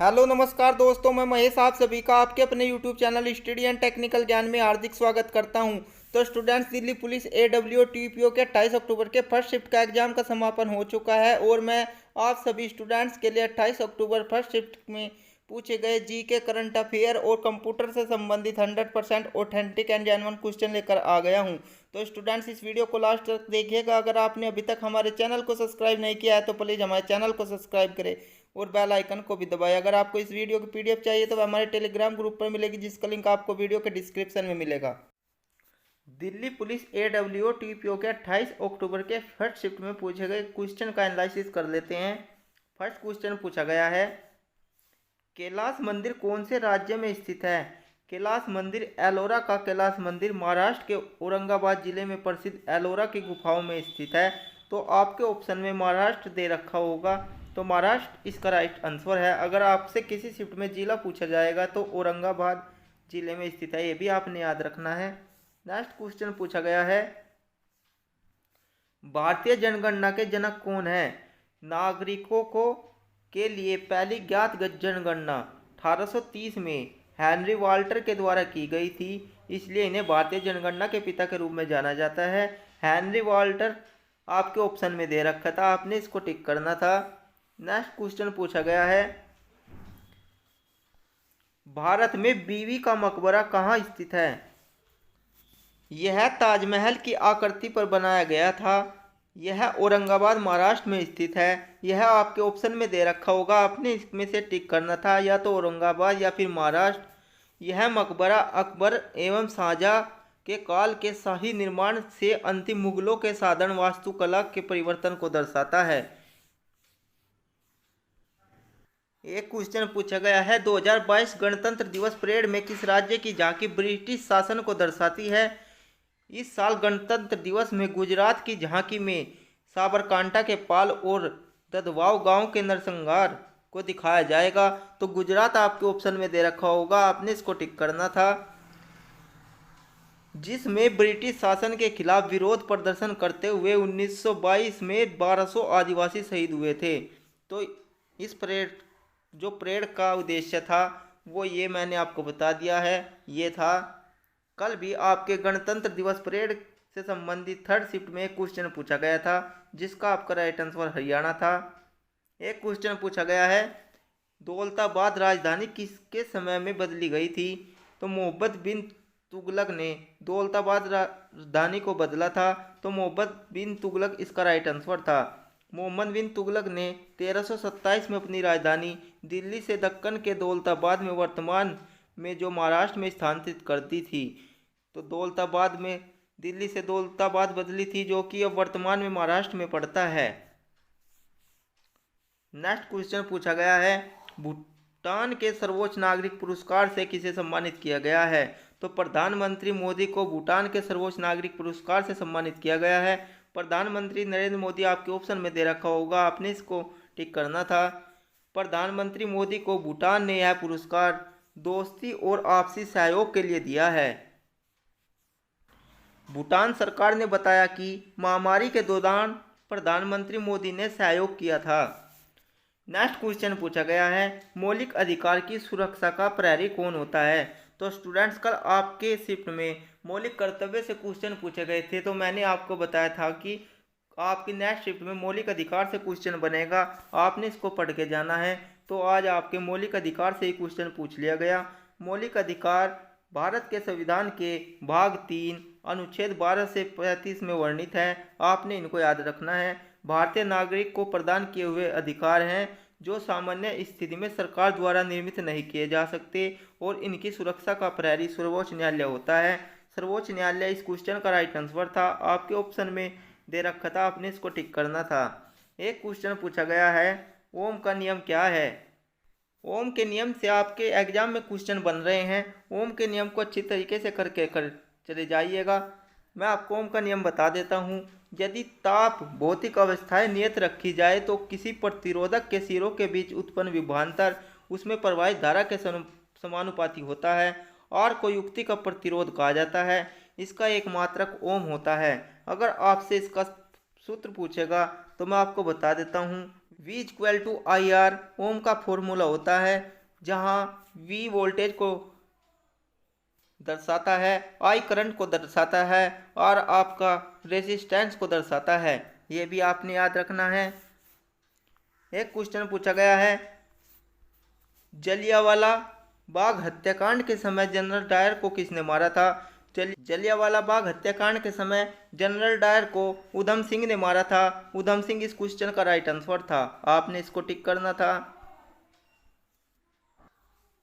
Hello नमस्कार दोस्तों, मैं महेश आप सभी का आपके अपने YouTube channel study and technical ज्ञान में हार्दिक स्वागत करता हूं। तो students, Delhi police AWO TPO के 28 अक्टूबर के फर्स्ट शिफ्ट का एग्जाम का समापन हो चुका है और मैं आप सभी स्टूडेंट्स के लिए 28 अक्टूबर फर्स्ट शिफ्ट में पूछे गए जीके, करंट अफेयर और कंप्यूटर से संबंधित 100% ऑथेंटिक एंड जेन्युइन क्वेश्चन लेकर आ गया हूं। तो स्टूडेंट्स, इस वीडियो को लास्ट तक देखिएगा। अगर आपने अभी तक हमारे चैनल को सब्सक्राइब नहीं किया है तो प्लीज़ हमारे चैनल को सब्सक्राइब करें और बेल आइकन को भी दबाएं। अगर आपको इस वीडियो की PDF चाहिए तो हमारे टेलीग्राम ग्रुप पर मिलेगी, जिसका लिंक आपको वीडियो के डिस्क्रिप्शन में मिलेगा। दिल्ली पुलिस AWO TPO के 28 अक्टूबर के फर्स्ट शिफ्ट में पूछे गए क्वेश्चन का एनालिसिस कर लेते हैं। फर्स्ट क्वेश्चन पूछा गया है, कैलाश मंदिर कौन से राज्य में स्थित है? कैलाश मंदिर एलोरा का कैलाश मंदिर महाराष्ट्र के औरंगाबाद जिले में प्रसिद्ध एलोरा की गुफाओं में स्थित है। तो आपके ऑप्शन में महाराष्ट्र दे रखा होगा, तो महाराष्ट्र इसका राइट आंसर है। अगर आपसे किसी शिफ्ट में जिला पूछा जाएगा तो औरंगाबाद जिले में स्थित है, ये भी आपने याद रखना है। नेक्स्ट क्वेश्चन पूछा गया है, भारतीय जनगणना के जनक कौन है? नागरिकों को के लिए पहली ज्ञात जनगणना 1830 में हेनरी वाल्टर के द्वारा की गई थी, इसलिए इन्हें भारतीय जनगणना के पिता के रूप में जाना जाता है। हेनरी वाल्टर आपके ऑप्शन में दे रखा था, आपने इसको टिक करना था। नेक्स्ट क्वेश्चन पूछा गया है, भारत में बीवी का मकबरा कहाँ स्थित है? यह ताजमहल की आकृति पर बनाया गया था। यह औरंगाबाद महाराष्ट्र में स्थित है। यह आपके ऑप्शन में दे रखा होगा, आपने इसमें से टिक करना था, या तो औरंगाबाद या फिर महाराष्ट्र। यह मकबरा अकबर एवं शाहजहां के काल के शाही निर्माण से अंतिम मुगलों के साधारण वास्तुकला के परिवर्तन को दर्शाता है। एक क्वेश्चन पूछा गया है, 2022 गणतंत्र दिवस परेड में किस राज्य की झांकी ब्रिटिश शासन को दर्शाती है? इस साल गणतंत्र दिवस में गुजरात की झांकी में साबरकांठा के पाल और ददवाव गांव के नरसंहार को दिखाया जाएगा। तो गुजरात आपके ऑप्शन में दे रखा होगा, आपने इसको टिक करना था, जिसमें ब्रिटिश शासन के खिलाफ विरोध प्रदर्शन करते हुए 1922 में 1200 आदिवासी शहीद हुए थे। तो इस परेड का उद्देश्य था वो ये मैंने आपको बता दिया है, ये था। कल भी आपके गणतंत्र दिवस परेड से संबंधित थर्ड शिफ्ट में एक क्वेश्चन पूछा गया था, जिसका आपका राइट आंसर हरियाणा था। एक क्वेश्चन पूछा गया है, दौलताबाद राजधानी किसके समय में बदली गई थी? तो मोहम्मद बिन तुगलक ने दौलताबाद राजधानी को बदला था। तो मोहम्मद बिन तुगलक इसका राइट आंसर था। मोहम्मद बिन तुगलक ने 1327 में अपनी राजधानी दिल्ली से दक्कन के दौलताबाद में वर्तमान में जो महाराष्ट्र में स्थानांतरित कर दी थी। तो दौलताबाद में दिल्ली से दौलताबाद बदली थी, जो कि अब वर्तमान में महाराष्ट्र में पड़ता है। नेक्स्ट क्वेश्चन पूछा गया है, भूटान के सर्वोच्च नागरिक पुरस्कार से किसे सम्मानित किया गया है? तो प्रधानमंत्री मोदी को भूटान के सर्वोच्च नागरिक पुरस्कार से सम्मानित किया गया है। प्रधानमंत्री नरेंद्र मोदी आपके ऑप्शन में दे रखा होगा, आपने इसको टिक करना था। प्रधानमंत्री मोदी को भूटान ने यह पुरस्कार दोस्ती और आपसी सहयोग के लिए दिया है। भूटान सरकार ने बताया कि महामारी के दौरान प्रधानमंत्री मोदी ने सहयोग किया था। नेक्स्ट क्वेश्चन पूछा गया है, मौलिक अधिकार की सुरक्षा का प्रहरी कौन होता है? तो स्टूडेंट्स, कल आपके शिफ्ट में मौलिक कर्तव्य से क्वेश्चन पूछे गए थे, तो मैंने आपको बताया था कि आपकी नेक्स्ट शिफ्ट में मौलिक अधिकार से क्वेश्चन बनेगा, आपने इसको पढ़ के जाना है। तो आज आपके मौलिक अधिकार से ही क्वेश्चन पूछ लिया गया। मौलिक अधिकार भारत के संविधान के भाग 3 अनुच्छेद 12 से 35 में वर्णित है, आपने इनको याद रखना है। भारतीय नागरिक को प्रदान किए हुए अधिकार हैं जो सामान्य स्थिति में सरकार द्वारा निर्मित नहीं किए जा सकते, और इनकी सुरक्षा का प्रहरी सर्वोच्च न्यायालय होता है। सर्वोच्च न्यायालय इस क्वेश्चन का राइट आंसर था, आपके ऑप्शन में दे रखा था, आपने इसको टिक करना था। एक क्वेश्चन पूछा गया है, ओम का नियम क्या है? ओम के नियम से आपके एग्जाम में क्वेश्चन बन रहे हैं, ओम के नियम को अच्छी तरीके से करके चले जाइएगा। मैं आपको ओम का नियम बता देता हूँ। यदि ताप भौतिक अवस्थाएं नियत रखी जाए तो किसी प्रतिरोधक के सिरों के बीच उत्पन्न विभवांतर उसमें प्रवाहित धारा के समानुपाती होता है और को युक्ति का प्रतिरोध कहा जाता है। इसका एक मात्रक ओम होता है। अगर आपसे इसका सूत्र पूछेगा तो मैं आपको बता देता हूँ, V इक्वल टू IR ओम का फॉर्मूला होता है, जहाँ V वोल्टेज को दर्शाता है, I करंट को दर्शाता है और आपका रेजिस्टेंस को दर्शाता है। ये भी आपने याद रखना है। एक क्वेश्चन पूछा गया है, जलियांवाला बाग हत्याकांड के समय जनरल डायर को किसने मारा था? जलियांवाला बाग हत्याकांड के समय जनरल डायर को उधम सिंह ने मारा था। उधम सिंह इस क्वेश्चन का राइट आंसर था, आपने इसको टिक करना था।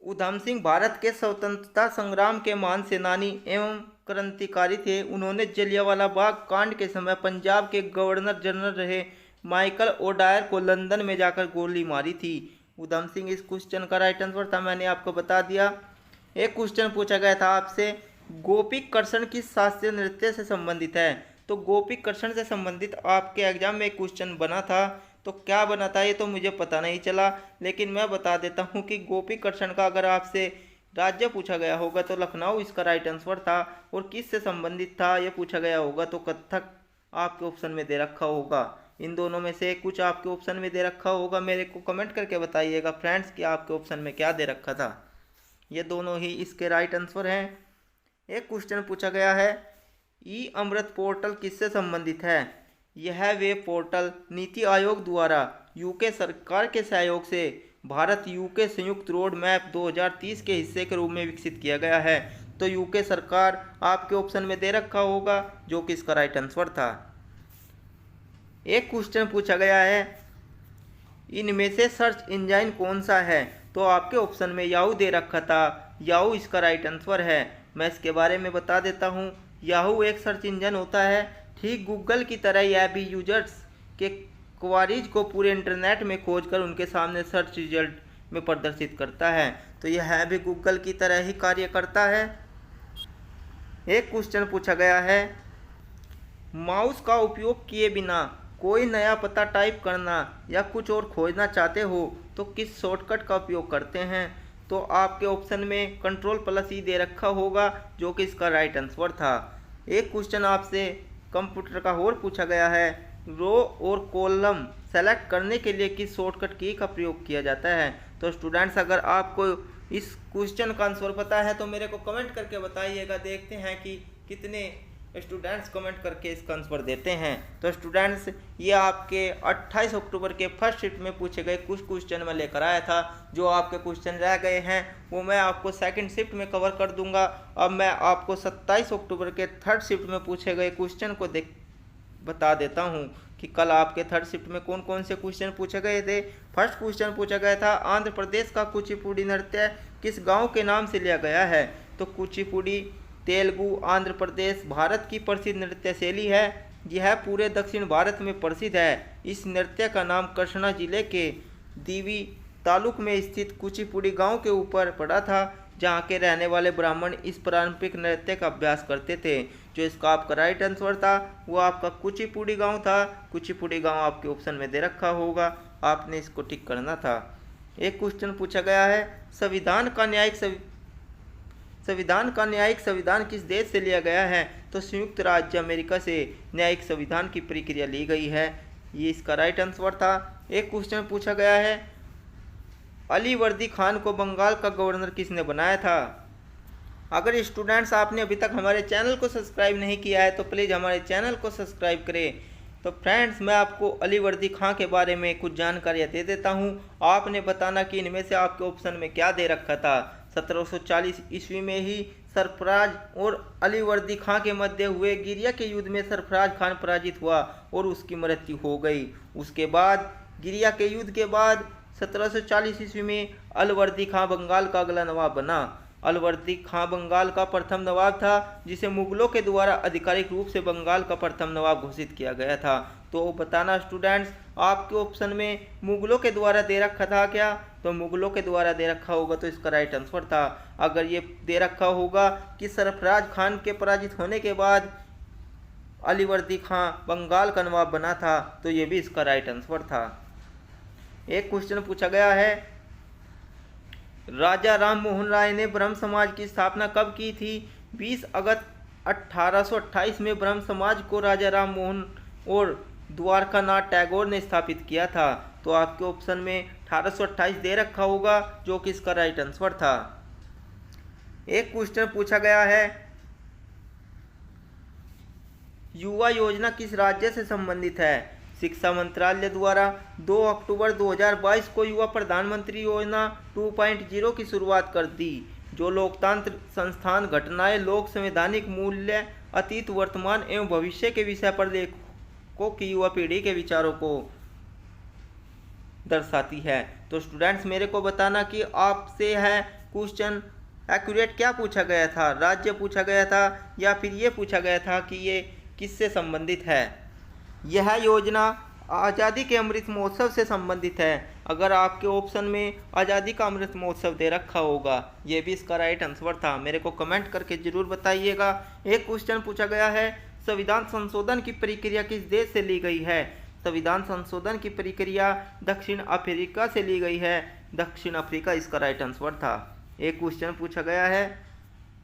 उधम सिंह भारत के स्वतंत्रता संग्राम के महान सेनानी एवं क्रांतिकारी थे। उन्होंने जलियांवाला बाग कांड के समय पंजाब के गवर्नर जनरल रहे माइकल ओडायर को लंदन में जाकर गोली मारी थी। उधम सिंह इस क्वेश्चन का राइट आंसर था, मैंने आपको बता दिया। एक क्वेश्चन पूछा गया था आपसे, गोपी कर्षण किस शास्त्रीय नृत्य से संबंधित है? तो गोपी कर्षण से संबंधित आपके एग्जाम में एक क्वेश्चन बना था, तो क्या बना था ये तो मुझे पता नहीं चला, लेकिन मैं बता देता हूँ कि गोपी कर्षण का अगर आपसे राज्य पूछा गया होगा तो लखनऊ इसका राइट आंसर था। और किस से संबंधित था ये पूछा गया होगा तो कथक आपके ऑप्शन में दे रखा होगा। इन दोनों में से कुछ आपके ऑप्शन में दे रखा होगा, मेरे को कमेंट करके बताइएगा फ्रेंड्स कि आपके ऑप्शन में क्या दे रखा था। ये दोनों ही इसके राइट आंसर हैं। एक क्वेश्चन पूछा गया है, ई अमृत पोर्टल किससे संबंधित है? यह वेब पोर्टल नीति आयोग द्वारा यूके सरकार के सहयोग से भारत यूके संयुक्त रोड मैप 2030 के हिस्से के रूप में विकसित किया गया है। तो यूके सरकार आपके ऑप्शन में दे रखा होगा, जो कि इसका राइट आंसर था। एक क्वेश्चन पूछा गया है, इनमें से सर्च इंजन कौन सा है? तो आपके ऑप्शन में याहू दे रखा था, याहू इसका राइट आंसर है। मैं इसके बारे में बता देता हूँ। याहू एक सर्च इंजन होता है, ठीक गूगल की तरह यह भी यूजर्स के क्वारीज को पूरे इंटरनेट में खोजकर उनके सामने सर्च रिजल्ट में प्रदर्शित करता है। तो यह भी गूगल की तरह ही कार्य करता है। एक क्वेश्चन पूछा गया है, माउस का उपयोग किए बिना कोई नया पता टाइप करना या कुछ और खोजना चाहते हो तो किस शॉर्टकट का उपयोग करते हैं? तो आपके ऑप्शन में Ctrl+E दे रखा होगा, जो कि इसका राइट आंसर था। एक क्वेश्चन आपसे कंप्यूटर का और पूछा गया है, रो और कॉलम सेलेक्ट करने के लिए किस शॉर्टकट की का प्रयोग किया जाता है? तो स्टूडेंट्स, अगर आपको इस क्वेश्चन का आंसर पता है तो मेरे को कमेंट करके बताइएगा। देखते हैं कि कितने स्टूडेंट्स कमेंट करके इसका आंसर देते हैं। तो स्टूडेंट्स, ये आपके 28 अक्टूबर के फर्स्ट शिफ्ट में पूछे गए कुछ क्वेश्चन मैं लेकर आया था। जो आपके क्वेश्चन रह गए हैं वो मैं आपको सेकंड शिफ्ट में कवर कर दूंगा। अब मैं आपको 27 अक्टूबर के थर्ड शिफ्ट में पूछे गए क्वेश्चन को बता देता हूँ कि कल आपके थर्ड शिफ्ट में कौन कौन से क्वेश्चन पूछे गए थे। फर्स्ट क्वेश्चन पूछा गया था, आंध्र प्रदेश का कुचिपुड़ी नृत्य किस गाँव के नाम से लिया गया है? तो कुचिपुड़ी तेलुगु आंध्र प्रदेश भारत की प्रसिद्ध नृत्य शैली है। यह पूरे दक्षिण भारत में प्रसिद्ध है। इस नृत्य का नाम कृष्णा जिले के दीवी तालुक में स्थित कुचिपुड़ी गांव के ऊपर पड़ा था, जहां के रहने वाले ब्राह्मण इस पारंपरिक नृत्य का अभ्यास करते थे। जो इसका आपका राइट आंसर था वो आपका कुचिपुड़ी गाँव था। कुचिपुड़ी गाँव आपके ऑप्शन में दे रखा होगा, आपने इसको टिक करना था। एक क्वेश्चन पूछा गया है, संविधान का न्यायिक संविधान किस देश से लिया गया है? तो संयुक्त राज्य अमेरिका से न्यायिक संविधान की प्रक्रिया ली गई है। ये इसका राइट आंसर था। एक क्वेश्चन पूछा गया है, अली वर्दी खान को बंगाल का गवर्नर किसने बनाया था? अगर स्टूडेंट्स आपने अभी तक हमारे चैनल को सब्सक्राइब नहीं किया है तो प्लीज़ हमारे चैनल को सब्सक्राइब करें। तो फ्रेंड्स, मैं आपको अली वर्दी खान के बारे में कुछ जानकारियाँ दे देता हूँ। आपने बताना कि इनमें से आपके ऑप्शन में क्या दे रखा था। 1740 ईस्वी में ही सरफराज और अली वर्दी खान के मध्य हुए गिरिया के युद्ध में सरफराज खान पराजित हुआ और उसकी मृत्यु हो गई। उसके बाद गिरिया के युद्ध के बाद 1740 ईस्वी में अलवर्दी खान बंगाल का अगला नवाब बना। अलवर्दी खान बंगाल का प्रथम नवाब था, जिसे मुगलों के द्वारा आधिकारिक रूप से बंगाल का प्रथम नवाब घोषित किया गया था। तो बताना स्टूडेंट्स, आपके ऑप्शन में मुगलों के द्वारा दे रखा था क्या? तो मुगलों के द्वारा दे रखा होगा तो इसका राइट आंसर था। अगर ये दे रखा होगा कि सरफराज खान के पराजित होने के बाद अलीवर्दी खान बंगाल का नवाब बना था, तो ये भी इसका राइट आंसर था। एक क्वेश्चन पूछा गया है, राजा राम मोहन राय ने ब्रह्म समाज की स्थापना कब की थी? 20 अगस्त 1828 में ब्रह्म समाज को राजा राम मोहन और द्वारकानाथ टैगोर ने स्थापित किया था। तो आपके ऑप्शन में 1828 दे रखा होगा, जो कि इसका राइट आंसर था। एक क्वेश्चन पूछा गया है, युवा योजना किस राज्य से संबंधित है? शिक्षा मंत्रालय द्वारा 2 अक्टूबर 2022 को युवा प्रधानमंत्री योजना 2.0 की शुरुआत कर दी, जो लोकतंत्र, संस्थान, घटनाएं, लोक संवैधानिक मूल्य, अतीत, वर्तमान एवं भविष्य के विषय पर लेखकों की युवा पीढ़ी के विचारों को दर्शाती है। तो स्टूडेंट्स मेरे को बताना कि आपसे है क्वेश्चन एक्यूरेट क्या पूछा गया था, राज्य पूछा गया था या फिर ये पूछा गया था कि ये किससे संबंधित है। यह योजना आज़ादी के अमृत महोत्सव से संबंधित है। अगर आपके ऑप्शन में आज़ादी का अमृत महोत्सव दे रखा होगा, ये भी इसका राइट आंसर था। मेरे को कमेंट करके जरूर बताइएगा। एक क्वेश्चन पूछा गया है, संविधान संशोधन की प्रक्रिया किस देश से ली गई है? संविधान संशोधन की प्रक्रिया दक्षिण अफ्रीका से ली गई है। दक्षिण अफ्रीका इसका राइट आंसर था। एक क्वेश्चन पूछा गया है,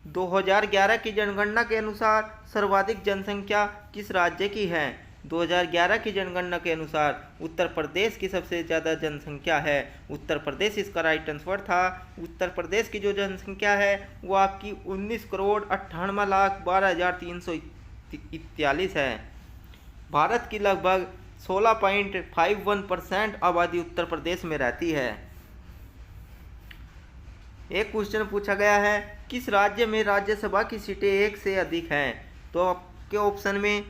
2011 की जनगणना के अनुसार सर्वाधिक जनसंख्या किस राज्य की है? 2011 की जनगणना के अनुसार उत्तर प्रदेश की सबसे ज़्यादा जनसंख्या है। उत्तर प्रदेश इसका राइट आंसर था। उत्तर प्रदेश की जो जनसंख्या है वो आपकी 19,98,12,343 है। भारत की लगभग 16.51% आबादी उत्तर प्रदेश में रहती है। एक क्वेश्चन पूछा गया है, किस राज्य में राज्यसभा की सीटें एक से अधिक हैं? तो आपके ऑप्शन में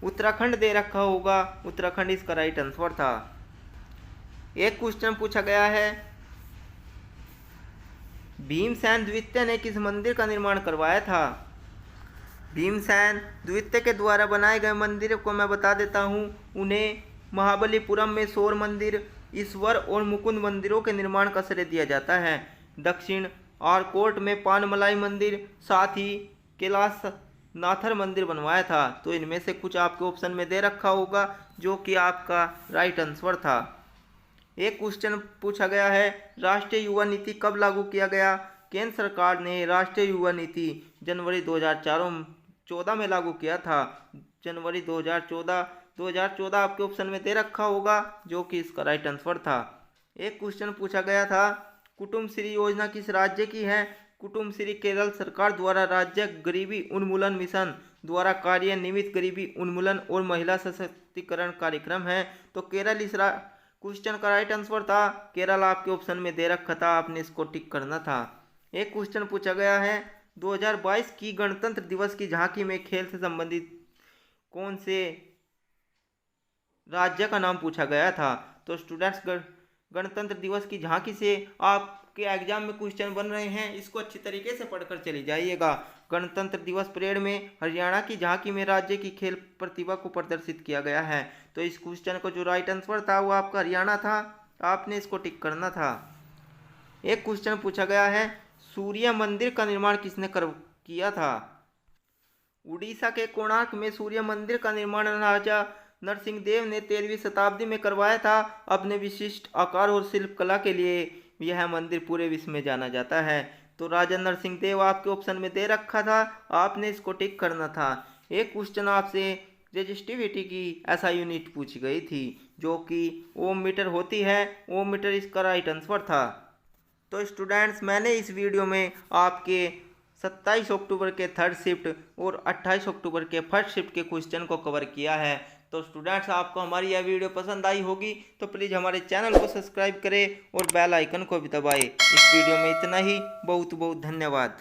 उत्तराखंड दे रखा होगा। उत्तराखंड इसका राइट आंसर था। एक क्वेश्चन पूछा गया है, भीमसेन द्वितीय ने किस मंदिर का निर्माण करवाया था? भीमसेन द्वितीय के द्वारा बनाए गए मंदिर को मैं बता देता हूँ। उन्हें महाबलीपुरम में सौर मंदिर, ईश्वर और मुकुंद मंदिरों के निर्माण का श्रेय दिया जाता है। दक्षिण आरकोट में पानमलाई मंदिर, साथ ही कैलाश नाथर मंदिर बनवाया था। तो इनमें से कुछ आपके ऑप्शन में दे रखा होगा, जो कि आपका राइट आंसर था। एक क्वेश्चन पूछा गया है, राष्ट्रीय युवा नीति कब लागू किया गया? केंद्र सरकार ने राष्ट्रीय युवा नीति जनवरी 2014 में लागू किया था। जनवरी 2014 आपके ऑप्शन में दे रखा होगा, जो कि इसका राइट आंसर था। एक क्वेश्चन पूछा गया था, कुटुंबश्री योजना किस राज्य की है? कुटुंबश्री केरल सरकार द्वारा राज्य गरीबी उन्मूलन मिशन द्वारा कार्यान्वित गरीबी उन्मूलन और महिला सशक्तिकरण कार्यक्रम है। तो केरल इस क्वेश्चन का राइट आंसर था। केरल आपके ऑप्शन में दे रखा था, आपने इसको टिक करना था। एक क्वेश्चन पूछा गया है, 2022 की गणतंत्र दिवस की झांकी में खेल से संबंधित कौन से राज्य का नाम पूछा गया था? तो स्टूडेंट्स गणतंत्र दिवस की झांकी से आपके एग्जाम में क्वेश्चन बन रहे हैं, इसको अच्छी तरीके से पढ़कर चली जाइएगा। गणतंत्र दिवस परेड में हरियाणा की झांकी में राज्य की खेल प्रतिभा को प्रदर्शित किया गया है। तो इस क्वेश्चन को जो राइट आंसर था वो आपका हरियाणा था, आपने इसको टिक करना था। एक क्वेश्चन पूछा गया है, सूर्य मंदिर का निर्माण किसने किया था? उड़ीसा के कोणार्क में सूर्य मंदिर का निर्माण राजा नरसिंह देव ने 13वीं शताब्दी में करवाया था। अपने विशिष्ट आकार और शिल्पकला के लिए यह मंदिर पूरे विश्व में जाना जाता है। तो राजा नरसिंह देव आपके ऑप्शन में दे रखा था, आपने इसको टिक करना था। एक क्वेश्चन आपसे रेजिस्टिविटी की SI यूनिट पूछी गई थी, जो कि ओम मीटर होती है। ओम मीटर इसका राइट आंसर था। तो स्टूडेंट्स मैंने इस वीडियो में आपके 27 अक्टूबर के थर्ड शिफ्ट और 28 अक्टूबर के फर्स्ट शिफ्ट के क्वेश्चन को कवर किया है। तो स्टूडेंट्स आपको हमारी यह वीडियो पसंद आई होगी तो प्लीज़ हमारे चैनल को सब्सक्राइब करें और बेल आइकन को भी दबाएं। इस वीडियो में इतना ही। बहुत बहुत धन्यवाद।